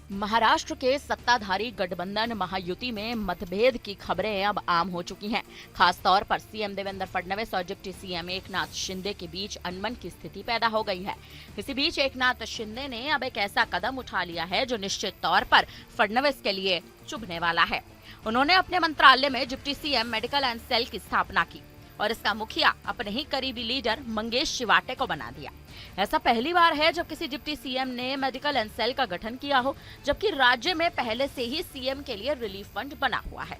महाराष्ट्र के सत्ताधारी गठबंधन महायुति में मतभेद की खबरें अब आम हो चुकी हैं। खास तौर पर सीएम देवेंद्र फडणवीस और डिप्टी सीएम एकनाथ शिंदे के बीच अनबन की स्थिति पैदा हो गई है। इसी बीच एकनाथ शिंदे ने अब एक ऐसा कदम उठा लिया है जो निश्चित तौर पर फडणवीस के लिए चुभने वाला है। उन्होंने अपने मंत्रालय में deputy CM medical and cell की स्थापना की और इसका मुखिया अपने ही करीबी लीडर मंगेश शिवाटे को बना दिया। ऐसा पहली बार है जब किसी डिप्टी सीएम ने मेडिकल एंड सेल का गठन किया हो, जबकि राज्य में पहले से ही सीएम के लिए रिलीफ फंड बना हुआ है।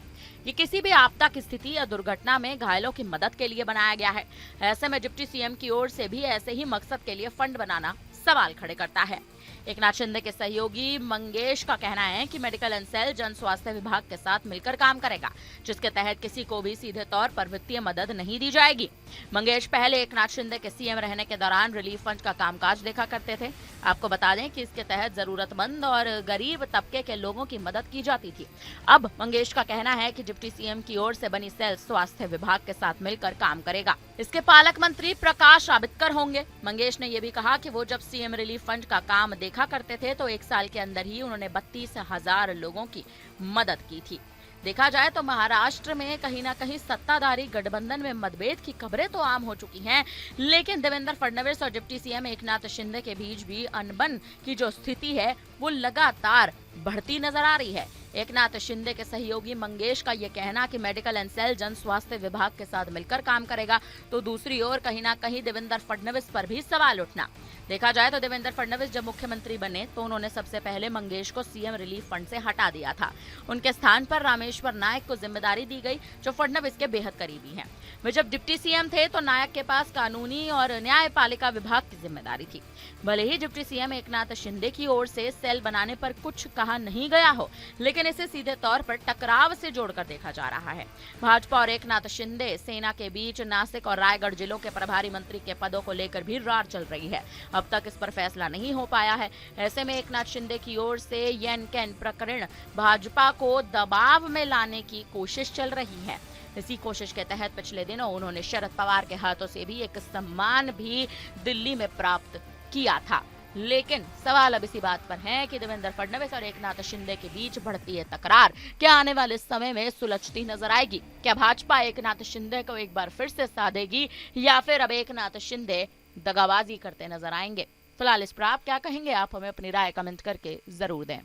ये किसी भी आपदा की स्थिति या दुर्घटना में घायलों की मदद के लिए बनाया गया है। ऐसे में डिप्टी सीएम की ओर से भी ऐसे ही मकसद के लिए फंड बनाना सवाल खड़े करता है। एकनाथ शिंदे के सहयोगी मंगेश का कहना है कि मेडिकल एंड सेल जन स्वास्थ्य विभाग के साथ मिलकर काम करेगा, जिसके तहत किसी को भी सीधे तौर पर वित्तीय मदद नहीं दी जाएगी। मंगेश पहले एकनाथ शिंदे के सीएम रहने के दौरान रिलीफ फंड का कामकाज देखा करते थे। आपको बता दें कि इसके तहत जरूरतमंद और गरीब तबके के लोगों की मदद की जाती थी। अब मंगेश का कहना है कि डिप्टी सीएम की ओर से बनी सेल स्वास्थ्य विभाग के साथ मिलकर काम करेगा। इसके पालक मंत्री प्रकाश आबिदकर होंगे। मंगेश ने यह भी कहा कि वो जब सीएम रिलीफ फंड का काम देखा करते थे तो 1 साल के अंदर ही उन्होंने 32,000 लोगों की मदद की थी। देखा जाए तो महाराष्ट्र में कहीं ना कहीं सत्ताधारी गठबंधन में मतभेद की खबरें तो आम हो चुकी हैं, लेकिन देवेंद्र फडणवीस और डिप्टी सीएम एकनाथ शिंदे के बीच भी अनबन की जो स्थिति है वो लगातार बढ़ती नजर आ रही है। एकनाथ शिंदे के सहयोगी मंगेश का यह कहना कि मेडिकल एंड सेल जन स्वास्थ्य विभाग के साथ मिलकर काम करेगा, तो दूसरी ओर कहीं ना कहीं देवेंद्र फडणवीस पर भी सवाल उठना। देखा जाए तो देवेंद्र फडणवीस जब मुख्यमंत्री बने तो उन्होंने सबसे पहले मंगेश को सीएम रिलीफ फंड से हटा दिया था। उनके स्थान पर रामेश्वर नायक को जिम्मेदारी दी गई, जो फडणवीस के बेहद करीबी हैं। वे जब डिप्टी सीएम थे तो नायक के पास कानूनी और न्यायपालिका विभाग की जिम्मेदारी थी। भले ही डिप्टी सीएम एकनाथ शिंदे की ओर से सेल बनाने पर कुछ कहा नहीं गया हो, लेकिन इसे सीधे तौर पर टकराव से जोड़कर देखा जा रहा है। भाजपा और एकनाथ शिंदे सेना के बीच नासिक और रायगढ़ जिलों के प्रभारी मंत्री के पदों को लेकर भी रार चल रही है। अब तक इस पर फैसला नहीं हो पाया है। ऐसे में एकनाथ शिंदे की ओर से येन केन प्रकरण भाजपा को दबाव में लाने की कोशिश चल रही है। इसी कोशिश के तहत पिछले दिनों उन्होंने शरद पवार के हाथों से भी एक सम्मान भी दिल्ली में प्राप्त किया था। लेकिन सवाल अब इसी बात पर है कि देवेंद्र फडणवीस और एकनाथ शिंदे के बीच बढ़ती है तकरार क्या आने वाले समय में सुलझती नजर आएगी? क्या भाजपा एकनाथ शिंदे को एक बार फिर से साधेगी या फिर अब एकनाथ शिंदे दगाबाजी करते नजर आएंगे? फिलहाल इस पर आप क्या कहेंगे? आप हमें अपनी राय कमेंट करके जरूर दें।